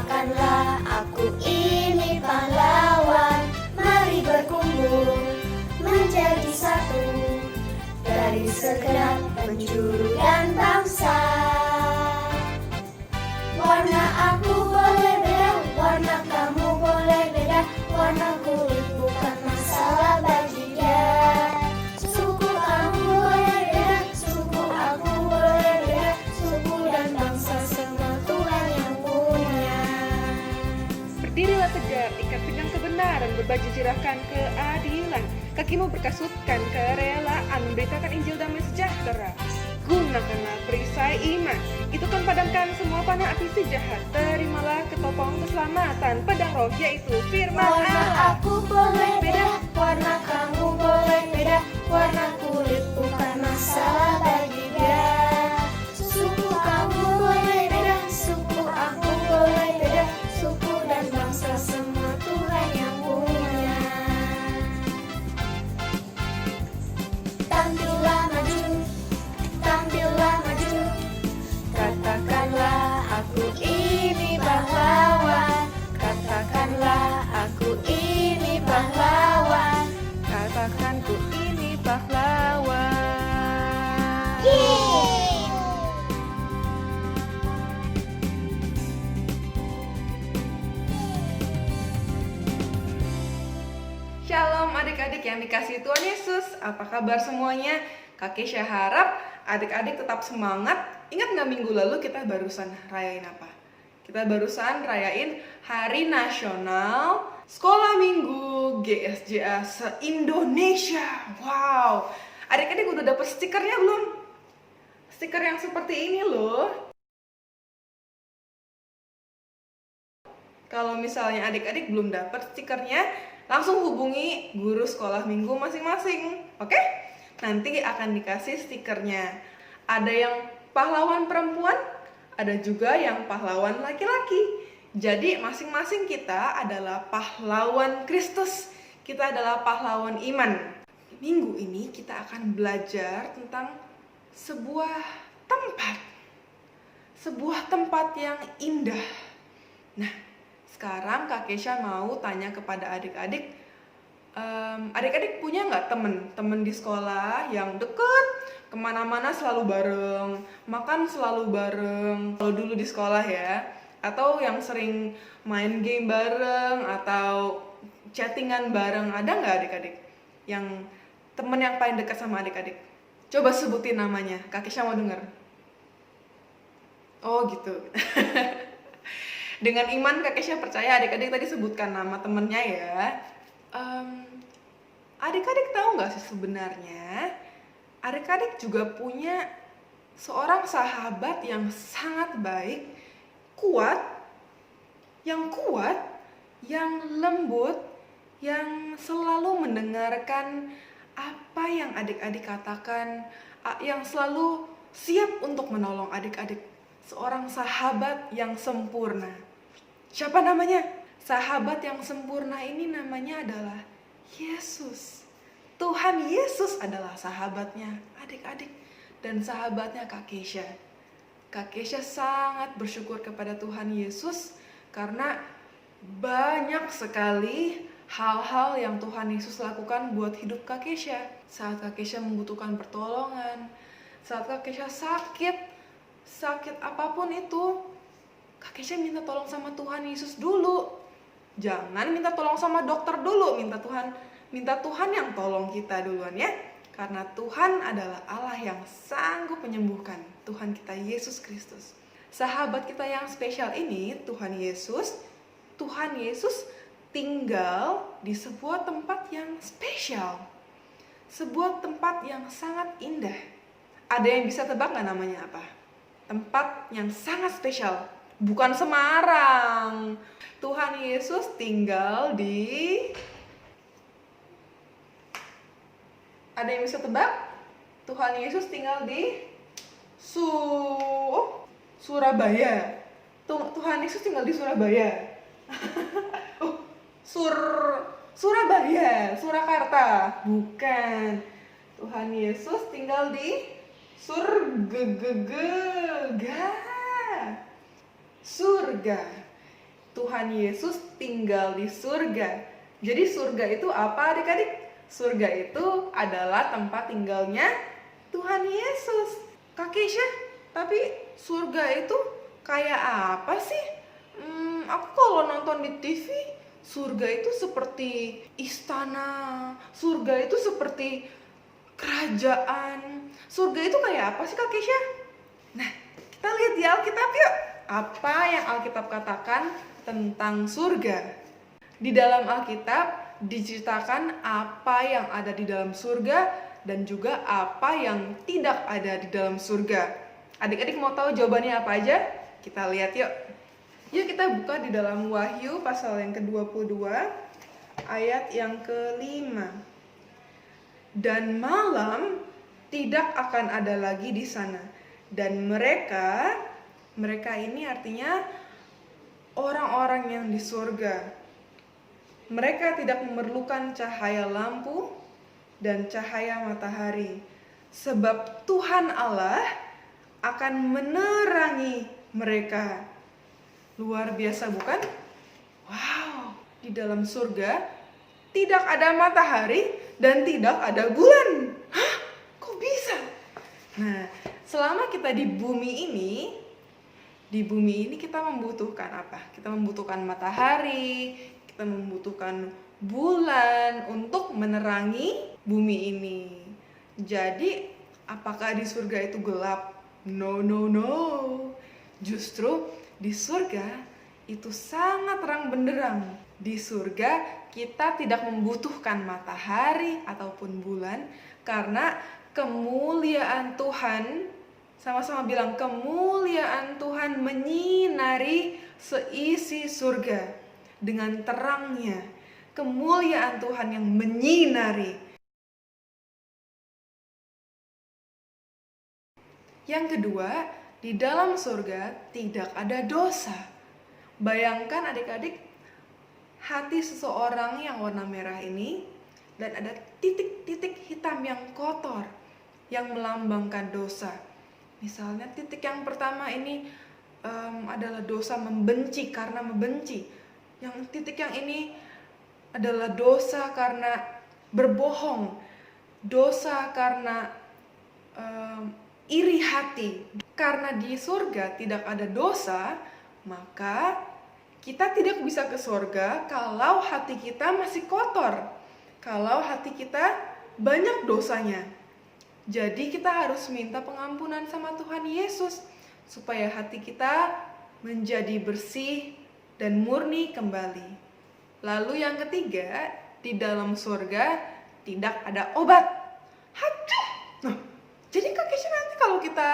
Katakanlah aku ini pahlawan. Mari berkumpul menjadi satu dari segenap penjuru dan bangsa. Warna aku boleh beda, warna kamu boleh beda, warna kulit bukan masalah bagi dia. Suku kamu boleh beda, suku aku boleh beda, suku dan bangsa semua Tuhan yang punya. Berdirilah tegak, ikat pinggang kebenaran, berbaju jirahkan keadilan. Kakimu berkasutkan kerelaan, memberitakan Injil damai sejahtera. Gunakanlah perisai iman, itu kan padamkan semua panah api si jahat. Terimalah ketopong keselamatan, pedang roh yaitu firman Warna Allah. aku boleh beda, warna kamu boleh beda, warna kulit bukan masalah bagi dia. Suku kamu boleh beda, suku aku boleh beda, suku dan bangsa semua Tuhan yang punya. Tampillah maju, tampillah maju, katakanlah aku ini pahlawan. Katakanlah aku ini pahlawan. Katakan ku ini pahlawan. Shalom adik-adik yang dikasihi Tuhan Yesus. Apa kabar semuanya? Kak Kesha harap adik-adik tetap semangat. Ingat nggak minggu lalu kita barusan rayain apa? Kita barusan rayain Hari Nasional Sekolah Minggu GSJA se-Indonesia. Wow, adik-adik udah dapet stikernya belum? Stiker yang seperti ini loh. Kalau misalnya adik-adik belum dapet stikernya, langsung hubungi guru sekolah minggu masing-masing. Oke? Nanti akan dikasih stikernya. Ada yang pahlawan perempuan, ada juga yang pahlawan laki-laki. Jadi masing-masing kita adalah pahlawan Kristus. Kita adalah pahlawan iman. Minggu ini kita akan belajar tentang sebuah tempat. Sebuah tempat yang indah. Nah, sekarang Kak Kesha mau tanya kepada adik-adik, adik-adik punya nggak temen di sekolah yang deket, kemana-mana selalu bareng, makan selalu bareng, kalau dulu di sekolah ya, atau yang sering main game bareng, atau chattingan bareng, ada nggak adik-adik? Yang temen yang paling dekat sama adik-adik? Coba sebutin namanya, Kak Kesha mau denger. Oh gitu. Dengan iman Kak Kesha percaya adik-adik tadi sebutkan nama temennya ya. Adik-adik tahu nggak sih sebenarnya adik-adik juga punya seorang sahabat yang sangat baik, kuat, yang lembut, yang selalu mendengarkan apa yang adik-adik katakan, yang selalu siap untuk menolong adik-adik. Seorang sahabat yang sempurna. Siapa namanya? Sahabat yang sempurna ini namanya adalah Yesus. Tuhan Yesus adalah sahabatnya adik-adik dan sahabatnya Kak Kesha. Kak Kesha sangat bersyukur kepada Tuhan Yesus karena banyak sekali hal-hal yang Tuhan Yesus lakukan buat hidup Kak Kesha. Saat Kak Kesha membutuhkan pertolongan, saat Kak Kesha sakit apapun itu, Kak Kesha minta tolong sama Tuhan Yesus dulu. Jangan minta tolong sama dokter dulu, minta Tuhan yang tolong kita duluan ya. Karena Tuhan adalah Allah yang sanggup menyembuhkan, Tuhan kita Yesus Kristus. Sahabat kita yang spesial ini, Tuhan Yesus tinggal di sebuah tempat yang spesial. Sebuah tempat yang sangat indah. Ada yang bisa tebak nggak namanya apa? Tempat yang sangat spesial, bukan Semarang. Tuhan Yesus tinggal di... Ada yang bisa tebak? Tuhan Yesus tinggal di Surabaya. Tuhan Yesus tinggal di Surabaya. Surabaya, Surakarta. Bukan. Tuhan Yesus tinggal di surga. Tuhan Yesus tinggal di surga. Jadi surga itu apa adik-adik? Surga itu adalah tempat tinggalnya Tuhan Yesus. Kak Keisha, tapi surga itu kayak apa sih? Aku kalau nonton di TV, surga itu seperti istana, surga itu seperti kerajaan. Surga itu kayak apa sih Kak Keisha? Nah, kita lihat di Alkitab yuk. Apa yang Alkitab katakan tentang surga? Di dalam Alkitab diceritakan apa yang ada di dalam surga dan juga apa yang tidak ada di dalam surga. Adik-adik mau tahu jawabannya apa aja? Kita lihat yuk. Yuk kita buka di dalam Wahyu pasal yang ke-22 ayat yang ke-5. Dan malam tidak akan ada lagi di sana. Dan mereka ini artinya orang-orang yang di surga. Mereka tidak memerlukan cahaya lampu dan cahaya matahari, sebab Tuhan Allah akan menerangi mereka. Luar biasa bukan? Wow, di dalam surga tidak ada matahari dan tidak ada bulan. Hah? Kok bisa? Nah, selama kita di bumi ini kita membutuhkan apa? Kita membutuhkan matahari, kita membutuhkan bulan untuk menerangi bumi ini. Jadi, apakah di surga itu gelap? No. Justru di surga itu sangat terang benderang. Di surga kita tidak membutuhkan matahari ataupun bulan karena kemuliaan Tuhan, sama-sama bilang kemuliaan Tuhan menyinari seisi surga dengan terangnya. Kemuliaan Tuhan yang menyinari. Yang kedua, di dalam surga tidak ada dosa. Bayangkan adik-adik, hati seseorang yang warna merah ini dan ada titik-titik hitam yang kotor yang melambangkan dosa. Misalnya titik yang pertama ini adalah dosa membenci karena membenci. Yang titik yang ini adalah dosa karena berbohong, dosa karena iri hati. Karena di surga tidak ada dosa, maka kita tidak bisa ke surga kalau hati kita masih kotor, kalau hati kita banyak dosanya. Jadi kita harus minta pengampunan sama Tuhan Yesus supaya hati kita menjadi bersih dan murni kembali. Lalu yang ketiga, di dalam surga tidak ada obat. Haduh. Nah, jadi Kak Keisha nanti kalau kita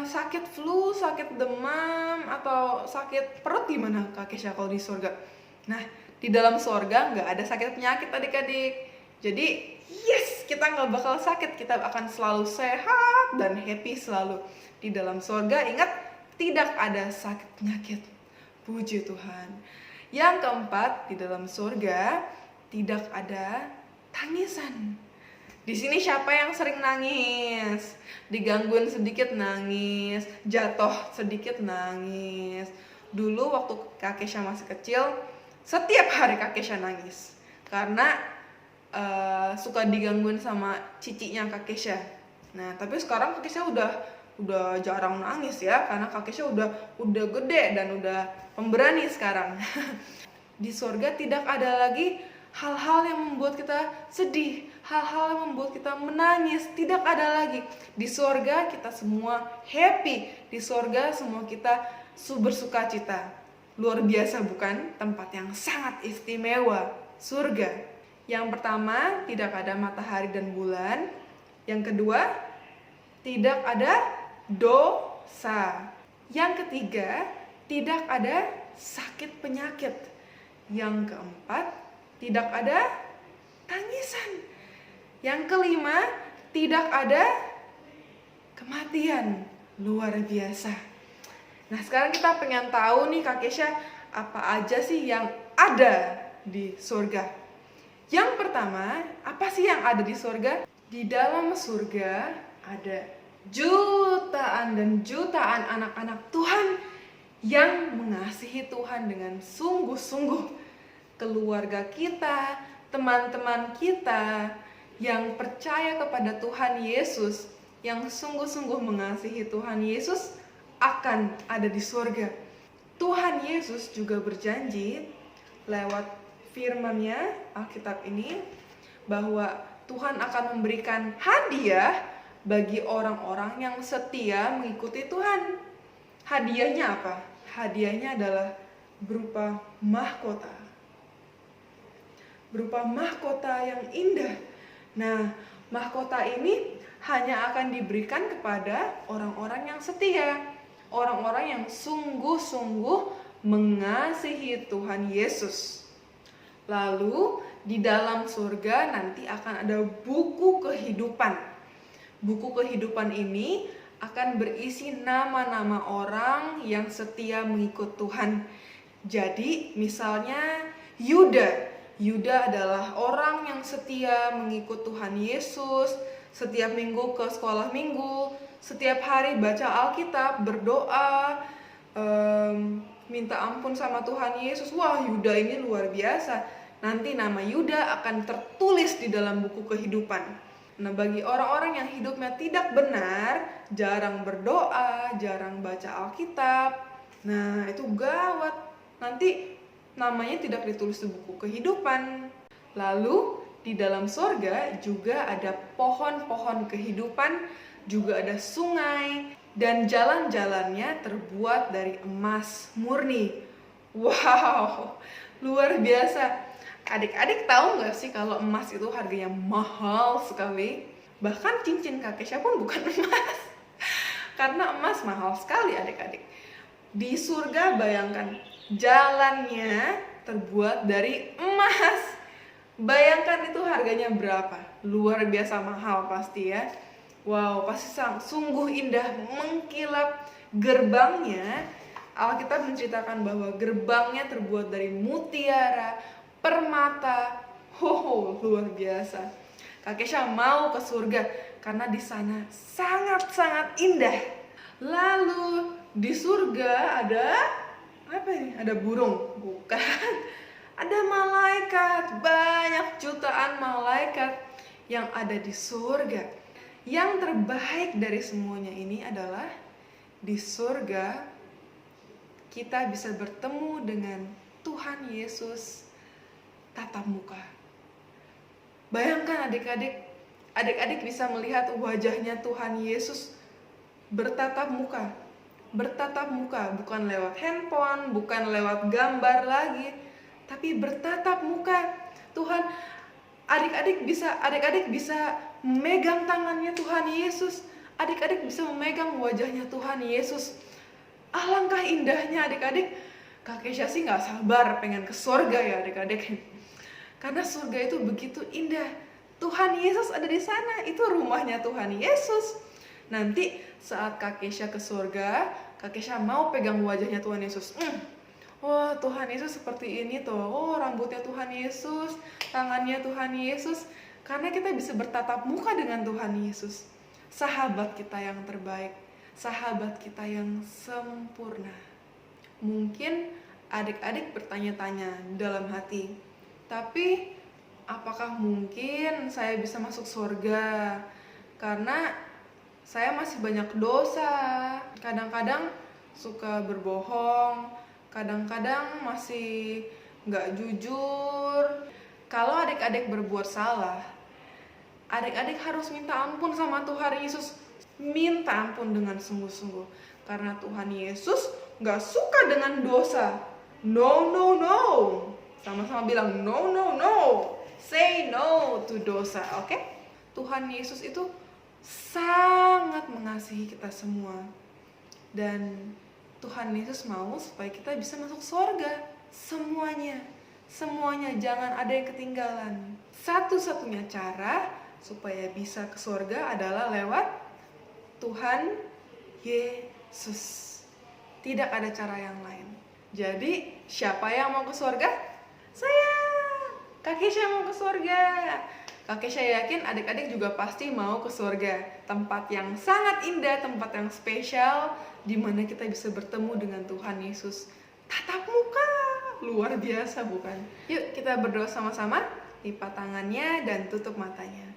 sakit flu, sakit demam, atau sakit perut gimana Kak Keisha kalau di surga? Nah, di dalam surga nggak ada sakit penyakit adik-adik. Jadi yes, kita nggak bakal sakit, kita akan selalu sehat dan happy selalu. Di dalam surga ingat, tidak ada sakit penyakit. Puji Tuhan. Yang keempat, di dalam surga tidak ada tangisan. Di sini siapa yang sering nangis? Digangguin sedikit nangis, jatuh sedikit nangis. Dulu waktu Kak Keisha masih kecil, setiap hari Kak Keisha nangis karena suka digangguin sama cicinya Kak Keisha. Nah, tapi sekarang Kak Keisha udah jarang nangis ya, karena Kak Keisha udah gede dan udah pemberani sekarang. Di surga tidak ada lagi hal-hal yang membuat kita sedih, hal-hal yang membuat kita menangis, tidak ada lagi. Di surga kita semua happy, di surga semua kita bersuka cita. Luar biasa bukan? Tempat yang sangat istimewa, surga. Yang pertama, tidak ada matahari dan bulan. Yang kedua, tidak ada dosa. Yang ketiga, tidak ada sakit penyakit. Yang keempat, tidak ada tangisan. Yang kelima, tidak ada kematian. Luar biasa. Nah, sekarang kita pengen tahu nih Kak Keisha, apa aja sih yang ada di surga? Yang pertama, apa sih yang ada di surga? Di dalam surga ada jutaan dan jutaan anak-anak Tuhan yang mengasihi Tuhan dengan sungguh-sungguh. Keluarga kita, teman-teman kita yang percaya kepada Tuhan Yesus, yang sungguh-sungguh mengasihi Tuhan Yesus akan ada di surga. Tuhan Yesus juga berjanji lewat firman-Nya, Alkitab ini, bahwa Tuhan akan memberikan hadiah bagi orang-orang yang setia mengikuti Tuhan. Hadiahnya apa? Hadiahnya adalah berupa mahkota. Berupa mahkota yang indah. Nah, mahkota ini hanya akan diberikan kepada orang-orang yang setia, orang-orang yang sungguh-sungguh mengasihi Tuhan Yesus. Lalu di dalam surga nanti akan ada buku kehidupan. Buku kehidupan ini akan berisi nama-nama orang yang setia mengikut Tuhan. Jadi misalnya Yuda adalah orang yang setia mengikut Tuhan Yesus, setiap minggu ke sekolah minggu, setiap hari baca Alkitab, berdoa, minta ampun sama Tuhan Yesus. Wah, Yuda ini luar biasa. Nanti nama Yuda akan tertulis di dalam buku kehidupan. Nah, bagi orang-orang yang hidupnya tidak benar, jarang berdoa, jarang baca Alkitab, nah itu gawat. Nanti namanya tidak ditulis di buku kehidupan. Lalu di dalam surga juga ada pohon-pohon kehidupan, juga ada sungai, dan jalan-jalannya terbuat dari emas murni. Wow, luar biasa. Adik-adik tahu nggak sih kalau emas itu harganya mahal sekali? Bahkan cincin Kak Kesha pun bukan emas. Karena emas mahal sekali adik-adik. Di surga bayangkan, jalannya terbuat dari emas. Bayangkan itu harganya berapa? Luar biasa mahal pasti ya. Wow, pasti sungguh indah, mengkilap. Gerbangnya, Alkitab menceritakan bahwa gerbangnya terbuat dari mutiara, permata. Luar biasa. Kak Kesha mau ke surga karena di sana sangat-sangat indah. Lalu di surga ada apa ini? Ada burung? Bukan. Ada malaikat, banyak jutaan malaikat yang ada di surga. Yang terbaik dari semuanya ini adalah di surga kita bisa bertemu dengan Tuhan Yesus tatap muka. Bayangkan adik-adik bisa melihat wajahnya Tuhan Yesus bertatap muka. Bertatap muka, bukan lewat handphone, bukan lewat gambar lagi, tapi bertatap muka. Tuhan, adik-adik bisa memegang tangannya Tuhan Yesus. Adik-adik bisa memegang wajahnya Tuhan Yesus. Alangkah indahnya adik-adik. Kak Kesha sih gak sabar pengen ke surga ya adik-adik. Karena surga itu begitu indah. Tuhan Yesus ada di sana, itu rumahnya Tuhan Yesus. Nanti saat Kak Kesha ke surga, Kak Kesha mau pegang wajahnya Tuhan Yesus. Wah, Tuhan Yesus seperti ini tuh. Oh, rambutnya Tuhan Yesus, tangannya Tuhan Yesus. Karena kita bisa bertatap muka dengan Tuhan Yesus. Sahabat kita yang terbaik, sahabat kita yang sempurna. Mungkin adik-adik bertanya-tanya dalam hati, tapi apakah mungkin saya bisa masuk surga? Karena saya masih banyak dosa. Kadang-kadang suka berbohong, kadang-kadang masih nggak jujur. Kalau adik-adik berbuat salah, adik-adik harus minta ampun sama Tuhan Yesus. Minta ampun dengan sungguh-sungguh. Karena Tuhan Yesus nggak suka dengan dosa. No. Sama-sama bilang no. Say no to dosa, oke? Tuhan Yesus itu sangat mengasihi kita semua. Dan Tuhan Yesus mau supaya kita bisa masuk surga. Semuanya, jangan ada yang ketinggalan. Satu-satunya cara supaya bisa ke surga adalah lewat Tuhan Yesus. Tidak ada cara yang lain. Jadi, siapa yang mau ke surga? Saya. Kak Kesha mau ke surga. Kakek saya yakin adik-adik juga pasti mau ke surga, tempat yang sangat indah, tempat yang spesial, di mana kita bisa bertemu dengan Tuhan Yesus tatap muka. Luar biasa bukan? Yuk kita berdoa sama-sama, lipat tangannya dan tutup matanya.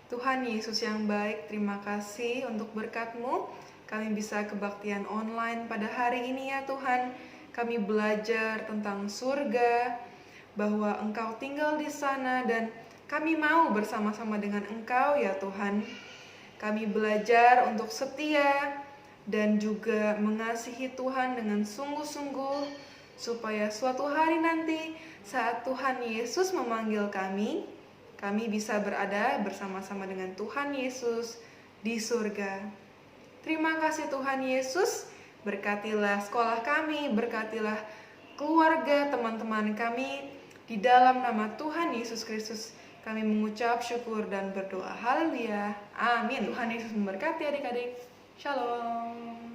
Tuhan Yesus yang baik, terima kasih untuk berkat-Mu. Kami bisa kebaktian online pada hari ini ya Tuhan. Kami belajar tentang surga, bahwa Engkau tinggal di sana dan kami mau bersama-sama dengan Engkau ya Tuhan. Kami belajar untuk setia dan juga mengasihi Tuhan dengan sungguh-sungguh, supaya suatu hari nanti saat Tuhan Yesus memanggil kami bisa berada bersama-sama dengan Tuhan Yesus di surga. Terima kasih Tuhan Yesus, berkatilah sekolah kami, berkatilah keluarga, teman-teman kami, di dalam nama Tuhan Yesus Kristus kami mengucap syukur dan berdoa. Haleluya. Amin. Tuhan Yesus memberkati adik-adik. Shalom.